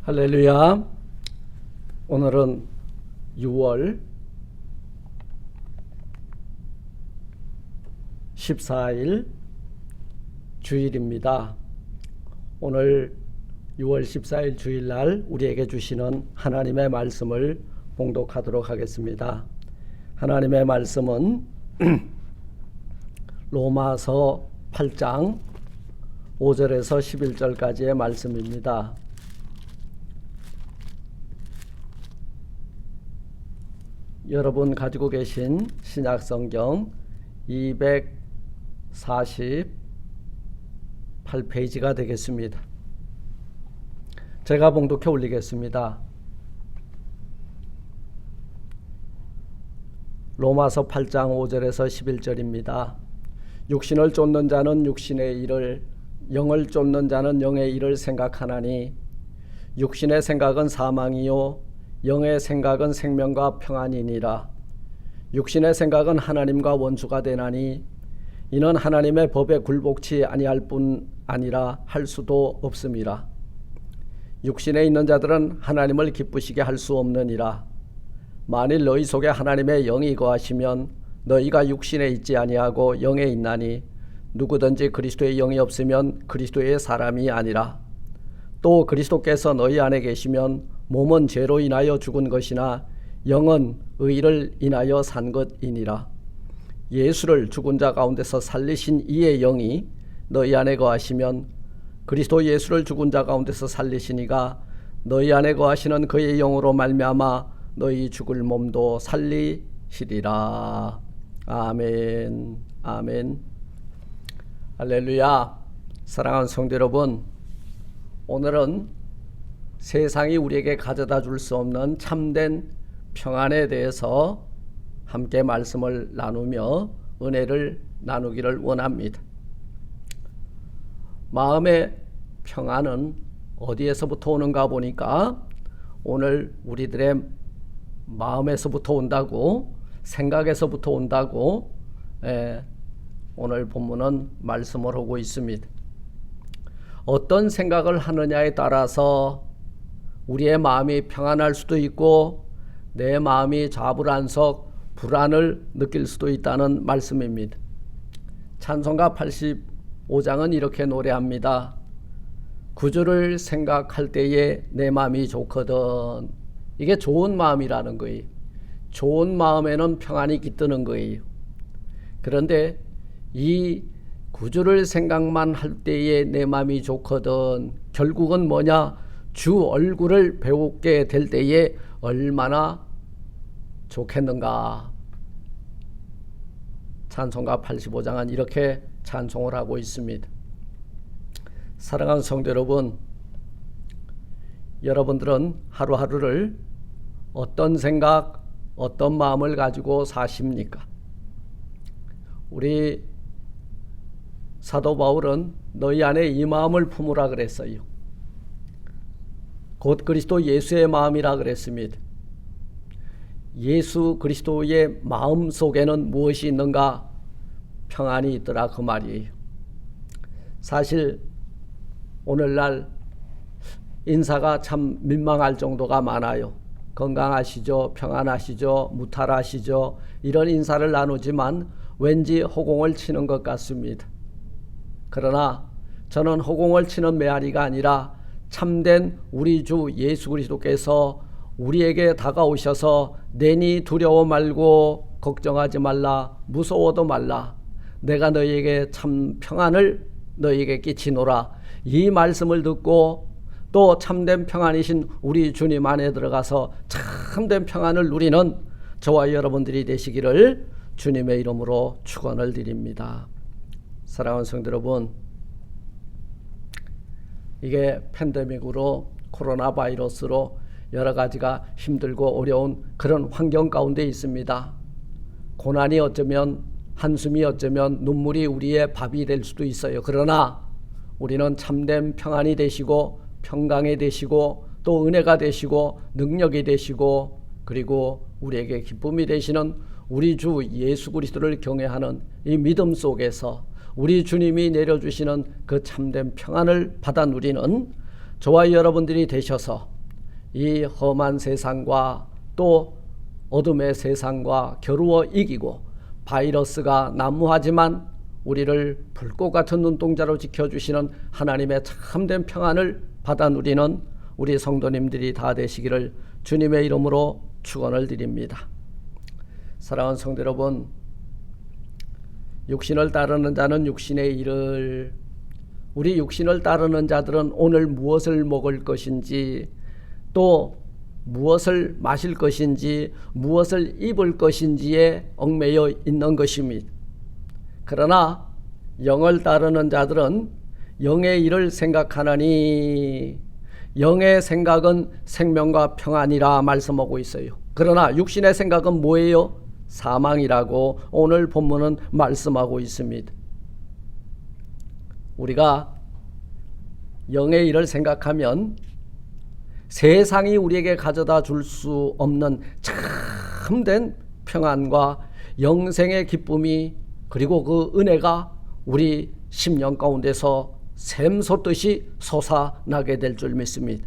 할렐루야. 오늘은 6월 14일 주일입니다. 오늘 6월 14일 주일날 우리에게 주시는 하나님의 말씀을 봉독하도록 하겠습니다. 하나님의 말씀은 로마서 8장 5절에서 11절까지의 말씀입니다. 여러분 가지고 계신 신약성경 248페이지가 되겠습니다. 제가 봉독해 올리겠습니다. 로마서 8장 5절에서 11절입니다. 육신을 쫓는 자는 육신의 일을, 영을 쫓는 자는 영의 일을 생각하나니 육신의 생각은 사망이요 영의 생각은 생명과 평안이니라. 육신의 생각은 하나님과 원수가 되나니 이는 하나님의 법에 굴복치 아니할 뿐 아니라 할 수도 없음이라. 육신에 있는 자들은 하나님을 기쁘시게 할 수 없느니라. 만일 너희 속에 하나님의 영이 거하시면 너희가 육신에 있지 아니하고 영에 있나니 누구든지 그리스도의 영이 없으면 그리스도의 사람이 아니라. 또 그리스도께서 너희 안에 계시면 몸은 죄로 인하여 죽은 것이나 영은 의를 인하여 산 것이니라. 예수를 죽은 자 가운데서 살리신 이의 영이 너희 안에 거하시면 그리스도 예수를 죽은 자 가운데서 살리시니가 너희 안에 거하시는 그의 영으로 말미암아 너희 죽을 몸도 살리시리라. 아멘. 아멘. 할렐루야. 사랑하는 성도 여러분, 오늘은 세상이 우리에게 가져다 줄 수 없는 참된 평안에 대해서 함께 말씀을 나누며 은혜를 나누기를 원합니다. 마음의 평안은 어디에서부터 오는가 보니까 오늘 우리들의 마음에서부터 온다고, 생각에서부터 온다고 오늘 본문은 말씀을 하고 있습니다. 어떤 생각을 하느냐에 따라서 우리의 마음이 평안할 수도 있고 내 마음이 좌불안석 불안을 느낄 수도 있다는 말씀입니다. 찬송가 85장은 이렇게 노래합니다. 구주를 생각할 때에 내 마음이 좋거든. 이게 좋은 마음이라는 거예요. 좋은 마음에는 평안이 깃드는 거예요. 그런데 이 구주를 생각만 할 때에 내 마음이 좋거든, 결국은 뭐냐? 주 얼굴을 배우게 될 때에 얼마나 좋겠는가. 찬송가 85장은 이렇게 찬송을 하고 있습니다. 사랑하는 성도 여러분, 여러분들은 하루하루를 어떤 생각, 어떤 마음을 가지고 사십니까? 우리 사도 바울은 너희 안에 이 마음을 품으라 그랬어요. 곧 그리스도 예수의 마음이라 그랬습니다. 예수 그리스도의 마음 속에는 무엇이 있는가? 평안이 있더라, 그 말이에요. 사실 오늘날 인사가 참 민망할 정도가 많아요. 건강하시죠? 평안하시죠? 무탈하시죠? 이런 인사를 나누지만 왠지 허공을 치는 것 같습니다. 그러나 저는 허공을 치는 메아리가 아니라 참된 우리 주 예수 그리스도께서 우리에게 다가오셔서 내니 두려워 말고 걱정하지 말라, 무서워도 말라, 내가 너희에게 참 평안을 너희에게 끼치노라, 이 말씀을 듣고 또 참된 평안이신 우리 주님 안에 들어가서 참된 평안을 누리는 저와 여러분들이 되시기를 주님의 이름으로 축원을 드립니다. 사랑하는 성도 여러분, 이게 팬데믹으로, 코로나 바이러스로 여러 가지가 힘들고 어려운 그런 환경 가운데 있습니다. 고난이 어쩌면, 한숨이 어쩌면 눈물이 우리의 밥이 될 수도 있어요. 그러나 우리는 참된 평안이 되시고 평강이 되시고 또 은혜가 되시고 능력이 되시고 그리고 우리에게 기쁨이 되시는 우리 주 예수 그리스도를 경외하는 이 믿음 속에서 우리 주님이 내려주시는 그 참된 평안을 받아 누리는 저와 여러분들이 되셔서 이 험한 세상과 또 어둠의 세상과 겨루어 이기고 바이러스가 난무하지만 우리를 불꽃 같은 눈동자로 지켜주시는 하나님의 참된 평안을 받아 누리는 우리 성도님들이 다 되시기를 주님의 이름으로 축원을 드립니다. 사랑하는 성도 여러분, 육신을 따르는 자는 육신의 일을, 우리 육신을 따르는 자들은 오늘 무엇을 먹을 것인지 또 무엇을 마실 것인지 무엇을 입을 것인지에 얽매여 있는 것입니다. 그러나 영을 따르는 자들은 영의 일을 생각하나니 영의 생각은 생명과 평안이라 말씀하고 있어요. 그러나 육신의 생각은 뭐예요? 사망이라고 오늘 본문은 말씀하고 있습니다. 우리가 영의 일을 생각하면 세상이 우리에게 가져다 줄 수 없는 참된 평안과 영생의 기쁨이 그리고 그 은혜가 우리 심령 가운데서 샘솟듯이 솟아나게 될 줄 믿습니다.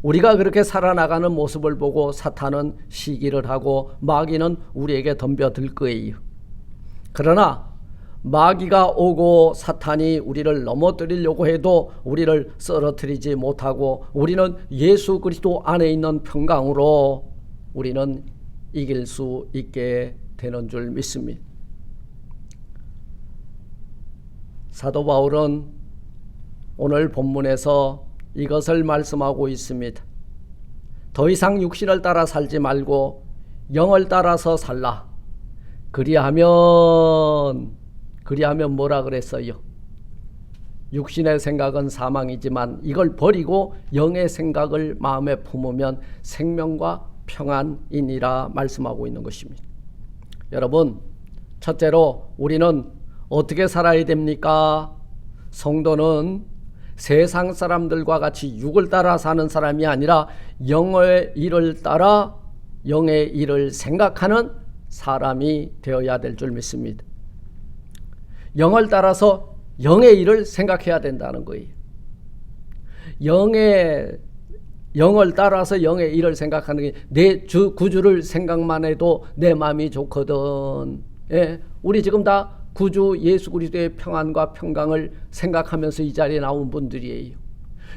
우리가 그렇게 살아나가는 모습을 보고 사탄은 시기를 하고 마귀는 우리에게 덤벼들 거예요. 그러나 마귀가 오고 사탄이 우리를 넘어뜨리려고 해도 우리를 쓰러뜨리지 못하고 우리는 예수 그리스도 안에 있는 평강으로 우리는 이길 수 있게 되는 줄 믿습니다. 사도 바울은 오늘 본문에서 이것을 말씀하고 있습니다. 더 이상 육신을 따라 살지 말고 영을 따라서 살라. 그리하면 뭐라 그랬어요? 육신의 생각은 사망이지만 이걸 버리고 영의 생각을 마음에 품으면 생명과 평안이니라 말씀하고 있는 것입니다. 여러분, 첫째로 우리는 어떻게 살아야 됩니까? 성도는 세상 사람들과 같이 육을 따라 사는 사람이 아니라 영의 일을 따라 영의 일을 생각하는 사람이 되어야 될 줄 믿습니다. 영을 따라서 영의 일을 생각해야 된다는 거예요. 영을 따라서 영의 일을 생각하는 게 내 구주를 생각만 해도 내 마음이 좋거든. 예, 우리 지금 다 구주 예수 그리스도의 평안과 평강을 생각하면서 이 자리에 나온 분들이에요.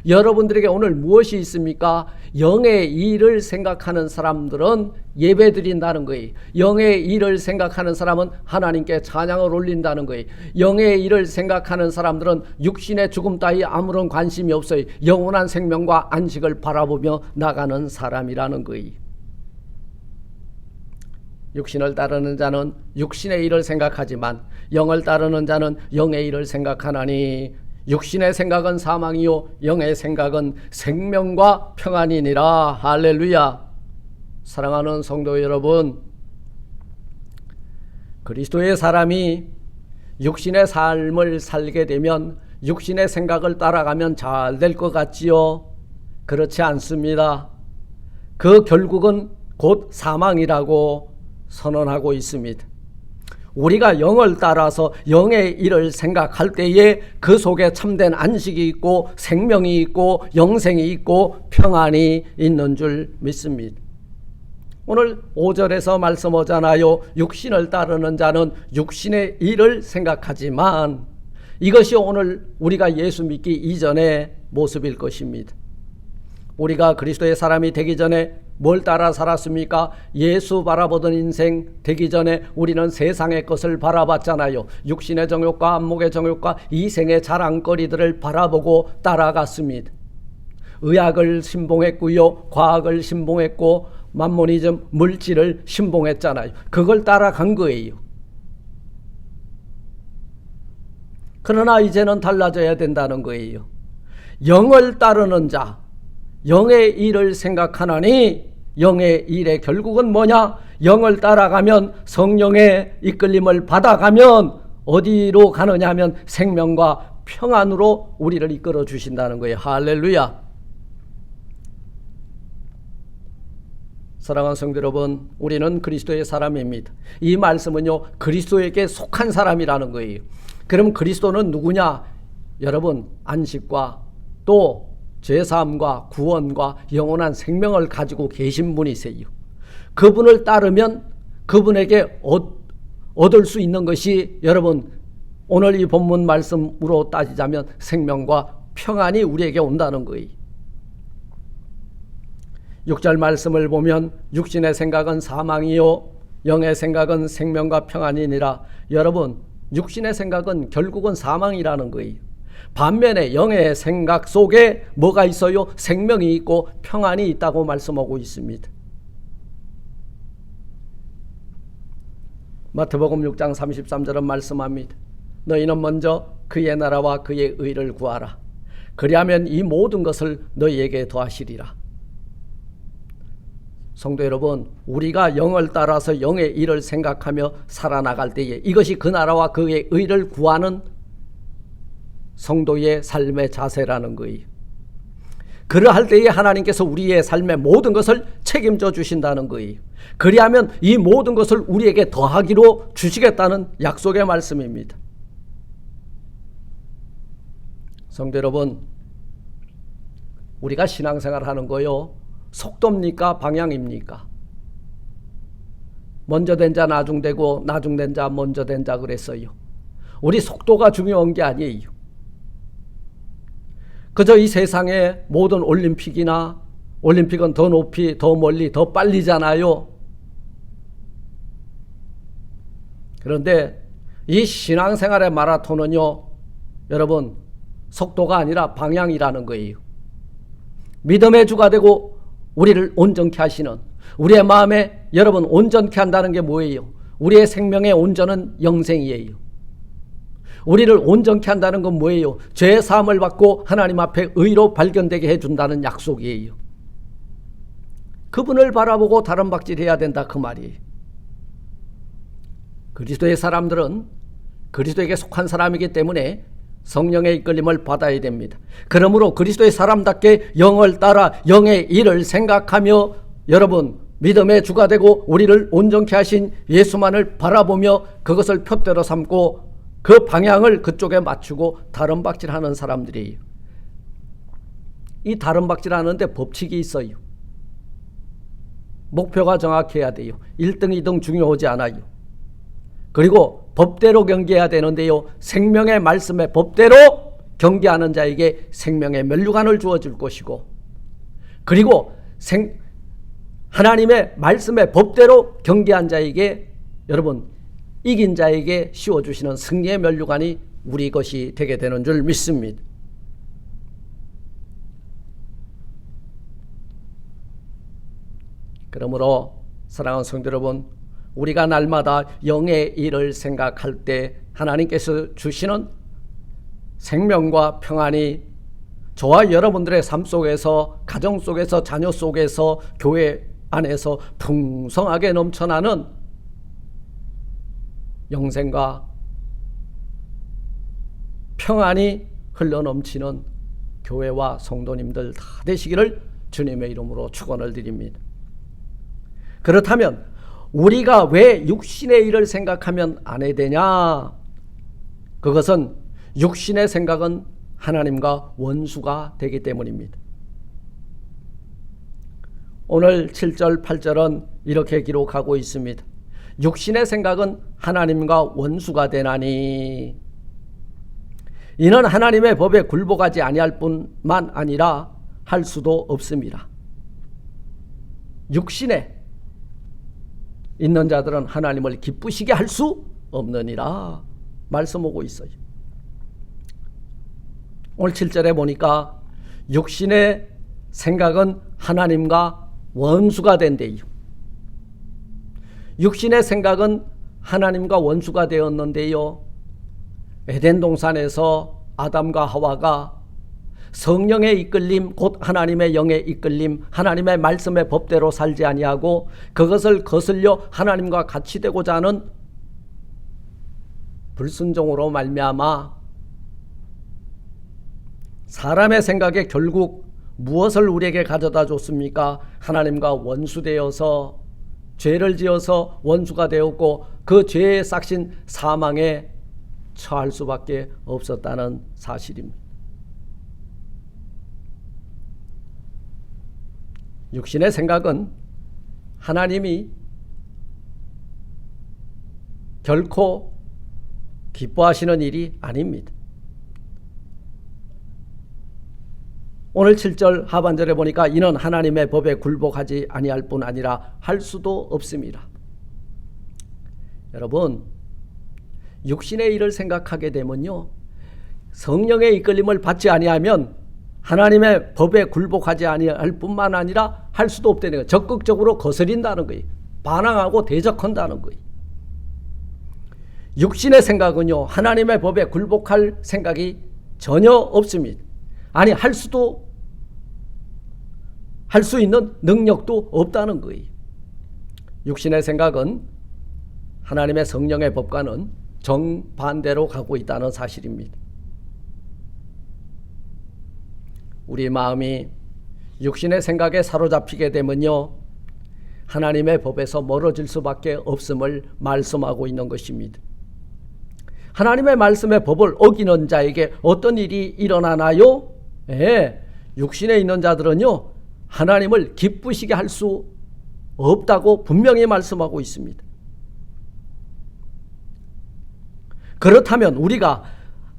여러분들에게 오늘 무엇이 있습니까? 영의 일을 생각하는 사람들은 예배 드린다는 거예요. 영의 일을 생각하는 사람은 하나님께 찬양을 올린다는 거예요. 영의 일을 생각하는 사람들은 육신의 죽음 따위 아무런 관심이 없어요. 영원한 생명과 안식을 바라보며 나가는 사람이라는 거예요. 육신을 따르는 자는 육신의 일을 생각하지만 영을 따르는 자는 영의 일을 생각하나니 육신의 생각은 사망이요 영의 생각은 생명과 평안이니라. 할렐루야. 사랑하는 성도 여러분, 그리스도의 사람이 육신의 삶을 살게 되면 육신의 생각을 따라가면 잘 될 것 같지요? 그렇지 않습니다. 그 결국은 곧 사망이라고 선언하고 있습니다. 우리가 영을 따라서 영의 일을 생각할 때에 그 속에 참된 안식이 있고 생명이 있고 영생이 있고 평안이 있는 줄 믿습니다. 오늘 5절에서 말씀하잖아요. 육신을 따르는 자는 육신의 일을 생각하지만 이것이 오늘 우리가 예수 믿기 이전의 모습일 것입니다. 우리가 그리스도의 사람이 되기 전에 뭘 따라 살았습니까? 예수 바라보던 인생 되기 전에 우리는 세상의 것을 바라봤잖아요. 육신의 정욕과 안목의 정욕과 이생의 자랑거리들을 바라보고 따라갔습니다. 의학을 신봉했고요, 과학을 신봉했고 만모니즘 물질을 신봉했잖아요. 그걸 따라간 거예요. 그러나 이제는 달라져야 된다는 거예요. 영을 따르는 자, 영의 일을 생각하나니 영의 일의 결국은 뭐냐? 영을 따라가면 성령의 이끌림을 받아가면 어디로 가느냐 하면 생명과 평안으로 우리를 이끌어 주신다는 거예요. 할렐루야. 사랑하는 성도 여러분, 우리는 그리스도의 사람입니다. 이 말씀은요, 그리스도에게 속한 사람이라는 거예요. 그럼 그리스도는 누구냐? 여러분, 안식과 또 죄사함과 구원과 영원한 생명을 가지고 계신 분이세요. 그분을 따르면 그분에게 얻을 수 있는 것이 여러분 오늘 이 본문 말씀으로 따지자면 생명과 평안이 우리에게 온다는 거예요. 6절 말씀을 보면 육신의 생각은 사망이요 영의 생각은 생명과 평안이니라. 여러분 육신의 생각은 결국은 사망이라는 거예요. 반면에 영의 생각 속에 뭐가 있어요? 생명이 있고 평안이 있다고 말씀하고 있습니다. 마태복음 6장 33절은 말씀합니다. 너희는 먼저 그의 나라와 그의 의를 구하라. 그리하면 이 모든 것을 너희에게 더하시리라. 성도 여러분, 우리가 영을 따라서 영의 일을 생각하며 살아나갈 때에 이것이 그 나라와 그의 의를 구하는 성도의 삶의 자세라는 거예요. 그러할 때에 하나님께서 우리의 삶의 모든 것을 책임져 주신다는 거예요. 그리하면 이 모든 것을 우리에게 더하기로 주시겠다는 약속의 말씀입니다. 성도 여러분, 우리가 신앙생활 하는 거요, 속도입니까? 방향입니까? 먼저 된 자 나중되고 나중된 자 먼저 된 자 그랬어요. 우리 속도가 중요한 게 아니에요. 그저 이 세상의 모든 올림픽은 더 높이, 더 멀리, 더 빨리잖아요. 그런데 이 신앙생활의 마라톤은요, 여러분, 속도가 아니라 방향이라는 거예요. 믿음의 주가 되고 우리를 온전케 하시는, 우리의 마음에 여러분 온전케 한다는 게 뭐예요? 우리의 생명의 온전은 영생이에요. 우리를 온전케 한다는 건 뭐예요? 죄의 사함을 받고 하나님 앞에 의로 발견되게 해준다는 약속이에요. 그분을 바라보고 다른 박질해야 된다 그 말이에요. 그리스도의 사람들은 그리스도에게 속한 사람이기 때문에 성령의 이끌림을 받아야 됩니다. 그러므로 그리스도의 사람답게 영을 따라 영의 일을 생각하며 여러분 믿음의 주가 되고 우리를 온전케 하신 예수만을 바라보며 그것을 표대로 삼고 그 방향을 그쪽에 맞추고 다른 박질하는 사람들이에요. 이 다른 박질하는데 법칙이 있어요. 목표가 정확해야 돼요. 1등, 2등 중요하지 않아요. 그리고 법대로 경계해야 되는데요. 생명의 말씀의 법대로 경계하는 자에게 생명의 면류관을 주어줄 것이고, 그리고 하나님의 말씀의 법대로 경계한 자에게 여러분 이긴 자에게 씌워주시는 승리의 면류관이 우리 것이 되게 되는 줄 믿습니다. 그러므로 사랑하는 성도 여러분, 우리가 날마다 영의 일을 생각할 때 하나님께서 주시는 생명과 평안이 저와 여러분들의 삶 속에서, 가정 속에서, 자녀 속에서, 교회 안에서 풍성하게 넘쳐나는 영생과 평안이 흘러넘치는 교회와 성도님들 다 되시기를 주님의 이름으로 축원을 드립니다. 그렇다면 우리가 왜 육신의 일을 생각하면 안 해야 되냐? 그것은 육신의 생각은 하나님과 원수가 되기 때문입니다. 오늘 7절 8절은 이렇게 기록하고 있습니다. 육신의 생각은 하나님과 원수가 되나니 이는 하나님의 법에 굴복하지 아니할 뿐만 아니라 할 수도 없습니다. 육신에 있는 자들은 하나님을 기쁘시게 할 수 없느니라 말씀하고 있어요. 오늘 7절에 보니까 육신의 생각은 하나님과 원수가 된대요. 육신의 생각은 하나님과 원수가 되었는데요. 에덴 동산에서 아담과 하와가 성령의 이끌림, 곧 하나님의 영의 이끌림, 하나님의 말씀의 법대로 살지 아니하고 그것을 거슬려 하나님과 같이 되고자 하는 불순종으로 말미암아 사람의 생각에 결국 무엇을 우리에게 가져다 줬습니까? 하나님과 원수되어서 죄를 지어서 원수가 되었고 그 죄의 싹신 사망에 처할 수밖에 없었다는 사실입니다. 육신의 생각은 하나님이 결코 기뻐하시는 일이 아닙니다. 오늘 7절 하반절에 보니까 이는 하나님의 법에 굴복하지 아니할 뿐 아니라 할 수도 없습니다. 여러분, 육신의 일을 생각하게 되면요, 성령의 이끌림을 받지 아니하면 하나님의 법에 굴복하지 아니할 뿐만 아니라 할 수도 없다는 거예요. 적극적으로 거스린다는 거예요. 반항하고 대적한다는 거예요. 육신의 생각은요, 하나님의 법에 굴복할 생각이 전혀 없습니다. 아니, 할 수 있는 능력도 없다는 거예요. 육신의 생각은 하나님의 성령의 법과는 정반대로 가고 있다는 사실입니다. 우리 마음이 육신의 생각에 사로잡히게 되면요, 하나님의 법에서 멀어질 수밖에 없음을 말씀하고 있는 것입니다. 하나님의 말씀의 법을 어기는 자에게 어떤 일이 일어나나요? 육신에 있는 자들은요, 하나님을 기쁘시게 할 수 없다고 분명히 말씀하고 있습니다. 그렇다면 우리가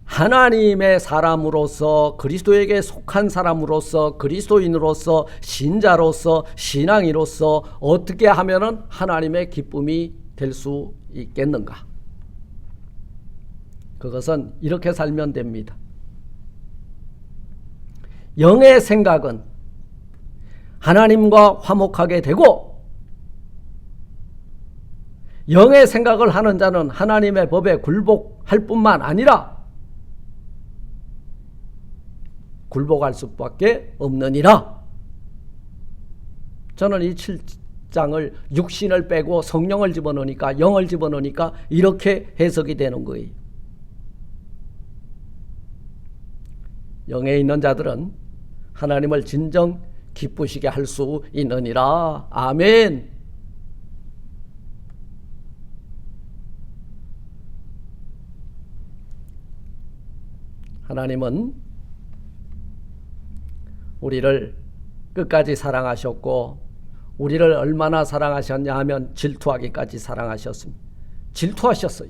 하나님의 사람으로서, 그리스도에게 속한 사람으로서, 그리스도인으로서, 신자로서, 신앙인으로서 어떻게 하면 하나님의 기쁨이 될 수 있겠는가? 그것은 이렇게 살면 됩니다. 영의 생각은 하나님과 화목하게 되고, 영의 생각을 하는 자는 하나님의 법에 굴복할 뿐만 아니라 굴복할 수밖에 없느니라. 저는 이 7장을 육신을 빼고 성령을 집어넣으니까, 영을 집어넣으니까 이렇게 해석이 되는 거예요. 영에 있는 자들은 하나님을 진정 기쁘시게 할 수 있느니라. 아멘. 하나님은 우리를 끝까지 사랑하셨고, 우리를 얼마나 사랑하셨냐 하면 질투하기까지 사랑하셨습니다. 질투하셨어요.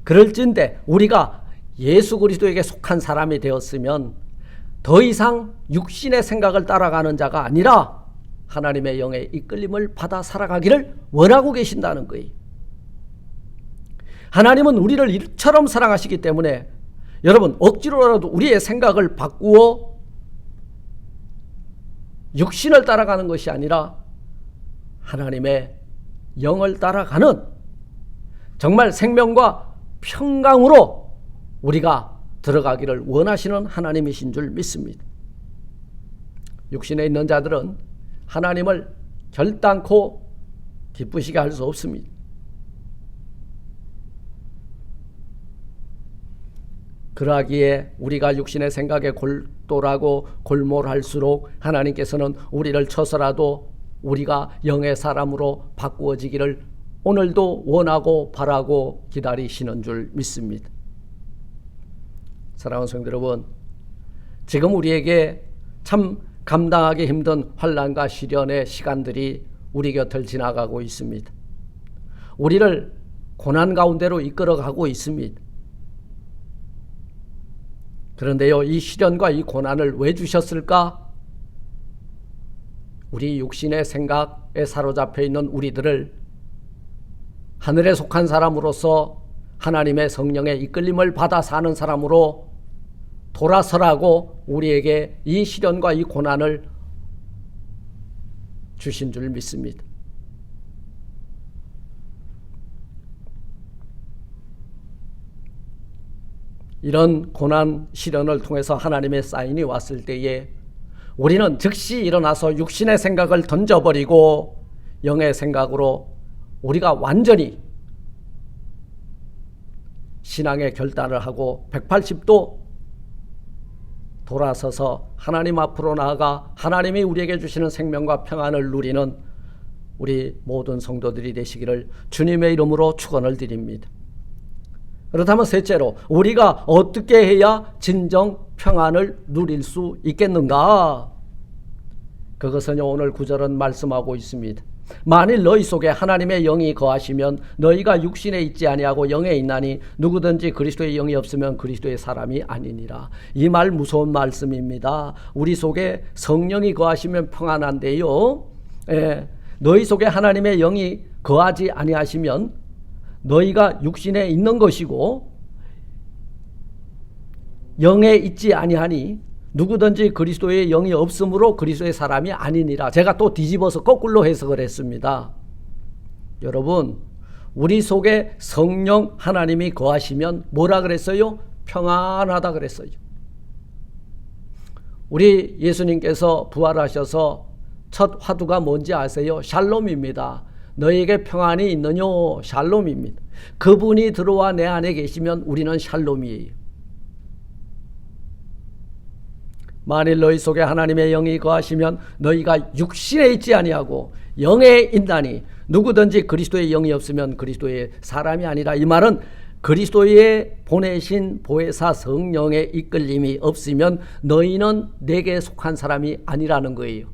그럴진데 우리가 예수 그리스도에게 속한 사람이 되었으면 더 이상 육신의 생각을 따라가는 자가 아니라 하나님의 영의 이끌림을 받아 살아가기를 원하고 계신다는 거예요. 하나님은 우리를 이처럼 사랑하시기 때문에 여러분, 억지로라도 우리의 생각을 바꾸어 육신을 따라가는 것이 아니라 하나님의 영을 따라가는, 정말 생명과 평강으로 우리가 들어가기를 원하시는 하나님이신 줄 믿습니다. 육신에 있는 자들은 하나님을 결단코 기쁘시게 할 수 없습니다. 그러하기에 우리가 육신의 생각에 골똘하고 골몰할수록 하나님께서는 우리를 쳐서라도 우리가 영의 사람으로 바꾸어지기를 오늘도 원하고 바라고 기다리시는 줄 믿습니다. 사랑하는 성도 여러분, 지금 우리에게 참 감당하기 힘든 환난과 시련의 시간들이 우리 곁을 지나가고 있습니다. 우리를 고난 가운데로 이끌어가고 있습니다. 그런데요, 이 시련과 이 고난을 왜 주셨을까? 우리 육신의 생각에 사로잡혀 있는 우리들을 하늘에 속한 사람으로서 하나님의 성령의 이끌림을 받아 사는 사람으로 돌아서라고 우리에게 이 시련과 이 고난을 주신 줄 믿습니다. 이런 고난 시련을 통해서 하나님의 사인이 왔을 때에 우리는 즉시 일어나서 육신의 생각을 던져버리고 영의 생각으로 우리가 완전히 신앙의 결단을 하고 180도 돌아서서 하나님 앞으로 나아가 하나님이 우리에게 주시는 생명과 평안을 누리는 우리 모든 성도들이 되시기를 주님의 이름으로 축원을 드립니다. 그렇다면 셋째로, 우리가 어떻게 해야 진정 평안을 누릴 수 있겠는가? 그것은요, 오늘 구절은 말씀하고 있습니다. 만일 너희 속에 하나님의 영이 거하시면 너희가 육신에 있지 아니하고 영에 있나니 누구든지 그리스도의 영이 없으면 그리스도의 사람이 아니니라. 이 말 무서운 말씀입니다. 우리 속에 성령이 거하시면 평안한데요, 너희 속에 하나님의 영이 거하지 아니하시면 너희가 육신에 있는 것이고 영에 있지 아니하니 누구든지 그리스도의 영이 없으므로 그리스도의 사람이 아니니라. 제가 또 뒤집어서 거꾸로 해석을 했습니다. 여러분, 우리 속에 성령 하나님이 거하시면 뭐라 그랬어요? 평안하다 그랬어요. 우리 예수님께서 부활하셔서 첫 화두가 뭔지 아세요? 샬롬입니다. 너에게 평안이 있느뇨? 샬롬입니다. 그분이 들어와 내 안에 계시면 우리는 샬롬이에요. 만일 너희 속에 하나님의 영이 거하시면 너희가 육신에 있지 아니하고 영에 있나니 누구든지 그리스도의 영이 없으면 그리스도의 사람이 아니라. 이 말은 그리스도의 보내신 보혜사 성령의 이끌림이 없으면 너희는 내게 속한 사람이 아니라는 거예요.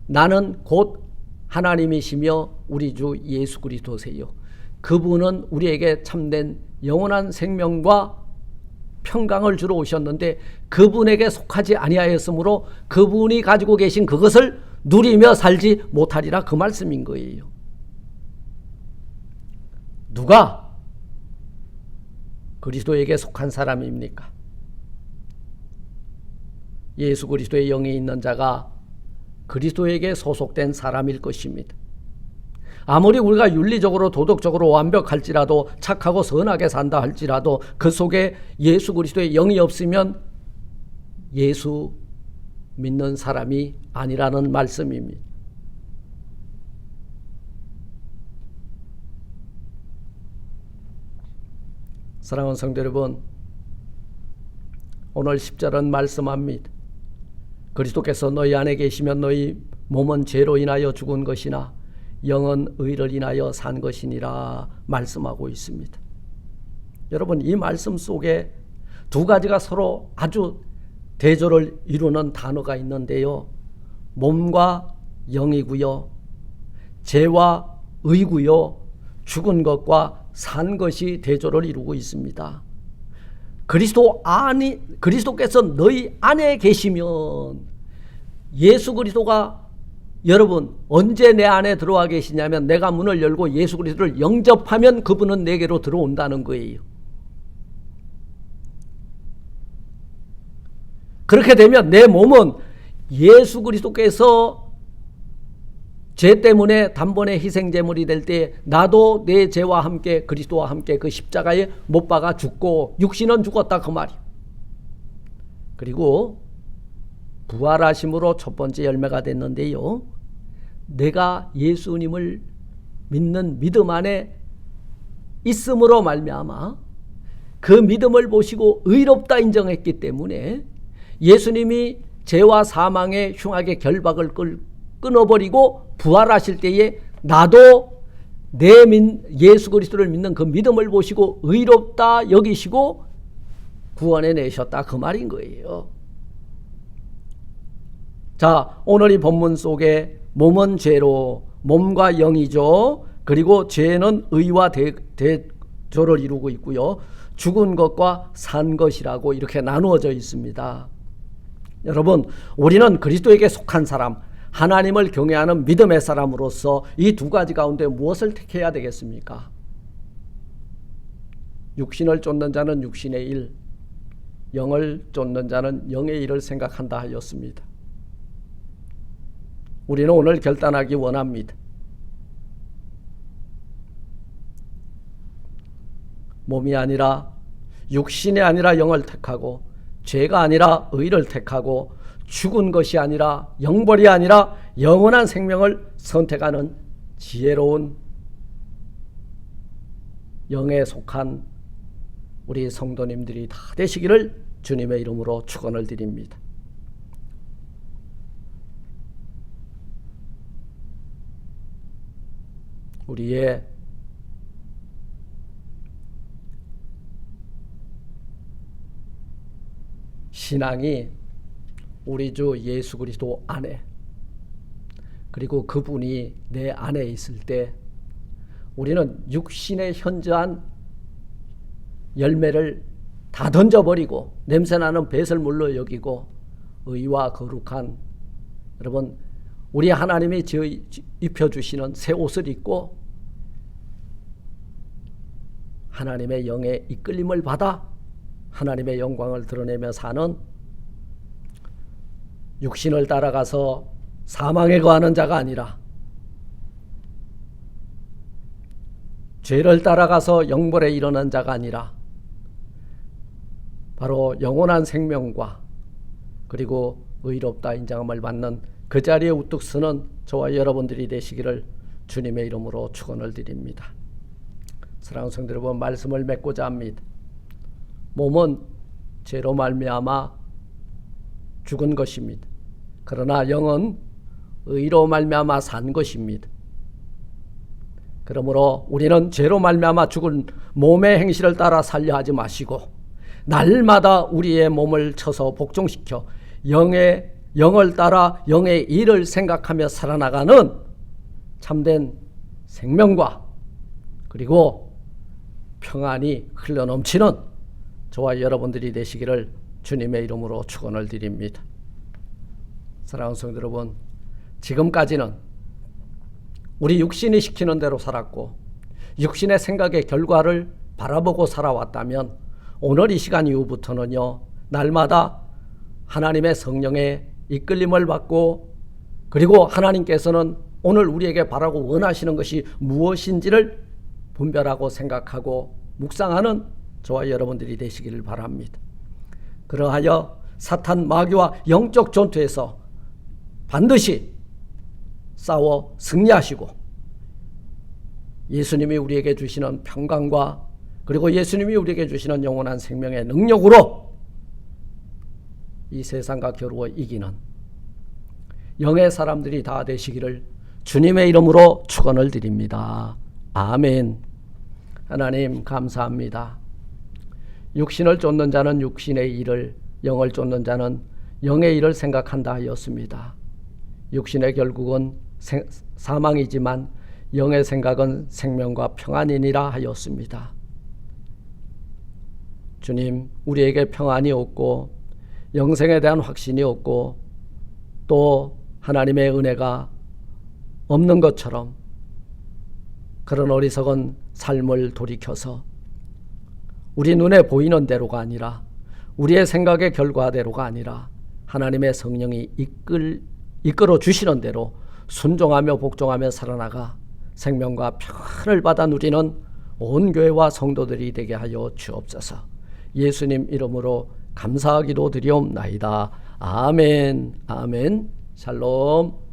나는 곧 하나님이시며 우리 주 예수 그리스도세요. 그분은 우리에게 참된 영원한 생명과 평강을 주러 오셨는데 그분에게 속하지 아니하였으므로 그분이 가지고 계신 그것을 누리며 살지 못하리라, 그 말씀인 거예요. 누가 그리스도에게 속한 사람입니까? 예수 그리스도의 영이 있는 자가 그리스도에게 소속된 사람일 것입니다. 아무리 우리가 윤리적으로 도덕적으로 완벽할지라도 착하고 선하게 산다 할지라도 그 속에 예수 그리스도의 영이 없으면 예수 믿는 사람이 아니라는 말씀입니다. 사랑하는 성도 여러분, 오늘 10절은 말씀합니다. 그리스도께서 너희 안에 계시면 너희 몸은 죄로 인하여 죽은 것이나 영은 의를 인하여 산 것이니라 말씀하고 있습니다. 여러분, 이 말씀 속에 두 가지가 서로 아주 대조를 이루는 단어가 있는데요. 몸과 영이고요, 죄와 의고요, 죽은 것과 산 것이 대조를 이루고 있습니다. 그리스도께서 너희 안에 계시면, 예수 그리스도가 여러분 언제 내 안에 들어와 계시냐면 내가 문을 열고 예수 그리스도를 영접하면 그분은 내게로 들어온다는 거예요. 그렇게 되면 내 몸은 예수 그리스도께서 죄 때문에 단번에 희생제물이 될 때 나도 내 죄와 함께 그리스도와 함께 그 십자가에 못 박아 죽고 육신은 죽었다, 그 말이에요. 그리고 부활하심으로 첫 번째 열매가 됐는데요, 내가 예수님을 믿는 믿음 안에 있음으로 말미암아 그 믿음을 보시고 의롭다 인정했기 때문에 예수님이 죄와 사망의 흉악의 결박을 끊어버리고 부활하실 때에 나도 예수 그리스도를 믿는 그 믿음을 보시고 의롭다 여기시고 구원해 내셨다, 그 말인 거예요. 자, 오늘 이 본문 속에 몸은 죄로, 몸과 영이죠. 그리고 죄는 의와 대조를 이루고 있고요, 죽은 것과 산 것이라고 이렇게 나누어져 있습니다. 여러분, 우리는 그리스도에게 속한 사람, 하나님을 경외하는 믿음의 사람으로서 이 두 가지 가운데 무엇을 택해야 되겠습니까? 육신을 쫓는 자는 육신의 일, 영을 쫓는 자는 영의 일을 생각한다 하였습니다. 우리는 오늘 결단하기 원합니다. 몸이 아니라, 육신이 아니라 영을 택하고, 죄가 아니라 의를 택하고, 죽은 것이 아니라, 영벌이 아니라 영원한 생명을 선택하는 지혜로운 영에 속한 우리 성도님들이 다 되시기를 주님의 이름으로 축원을 드립니다. 우리의 신앙이 우리 주 예수 그리스도 안에 그리고 그분이 내 안에 있을 때 우리는 육신의 현저한 열매를 다 던져버리고 냄새나는 배설물로 여기고 의와 거룩한, 여러분, 우리 하나님이 입혀주시는 새 옷을 입고 하나님의 영의 이끌림을 받아 하나님의 영광을 드러내며 사는, 육신을 따라가서 사망에 거하는 자가 아니라 죄를 따라가서 영벌에 이르는 자가 아니라 바로 영원한 생명과 그리고 의롭다 인정함을 받는 그 자리에 우뚝 서는 저와 여러분들이 되시기를 주님의 이름으로 축원을 드립니다. 사랑하는 성도 여러분, 말씀을 맺고자 합니다. 몸은 죄로 말미암아 죽은 것입니다. 그러나 영은 의로 말미암아 산 것입니다. 그러므로 우리는 죄로 말미암아 죽은 몸의 행실을 따라 살려 하지 마시고 날마다 우리의 몸을 쳐서 복종시켜 영을 따라 영의 일을 생각하며 살아나가는 참된 생명과 그리고 평안이 흘러넘치는 저와 여러분들이 되시기를 주님의 이름으로 축원을 드립니다. 사랑하는 성도 여러분, 지금까지는 우리 육신이 시키는 대로 살았고 육신의 생각의 결과를 바라보고 살아왔다면 오늘 이 시간 이후부터는요, 날마다 하나님의 성령의 이끌림을 받고 그리고 하나님께서는 오늘 우리에게 바라고 원하시는 것이 무엇인지를 분별하고 생각하고 묵상하는 저와 여러분들이 되시기를 바랍니다. 그러하여 사탄 마귀와 영적 전투에서 반드시 싸워 승리하시고 예수님이 우리에게 주시는 평강과 그리고 예수님이 우리에게 주시는 영원한 생명의 능력으로 이 세상과 겨루어 이기는 영의 사람들이 다 되시기를 주님의 이름으로 축원을 드립니다. 아멘. 하나님 감사합니다. 육신을 쫓는 자는 육신의 일을, 영을 쫓는 자는 영의 일을 생각한다 하였습니다. 육신의 결국은 사망이지만 영의 생각은 생명과 평안이니라 하였습니다. 주님, 우리에게 평안이 없고 영생에 대한 확신이 없고 또 하나님의 은혜가 없는 것처럼 그런 어리석은 삶을 돌이켜서 우리 눈에 보이는 대로가 아니라 우리의 생각의 결과대로가 아니라 하나님의 성령이 이끌어 주시는 대로 순종하며 복종하며 살아나가 생명과 평안을 받아 누리는 온 교회와 성도들이 되게 하여 주옵소서. 예수님 이름으로 감사하기도 드리옵나이다. 아멘. 아멘. 샬롬.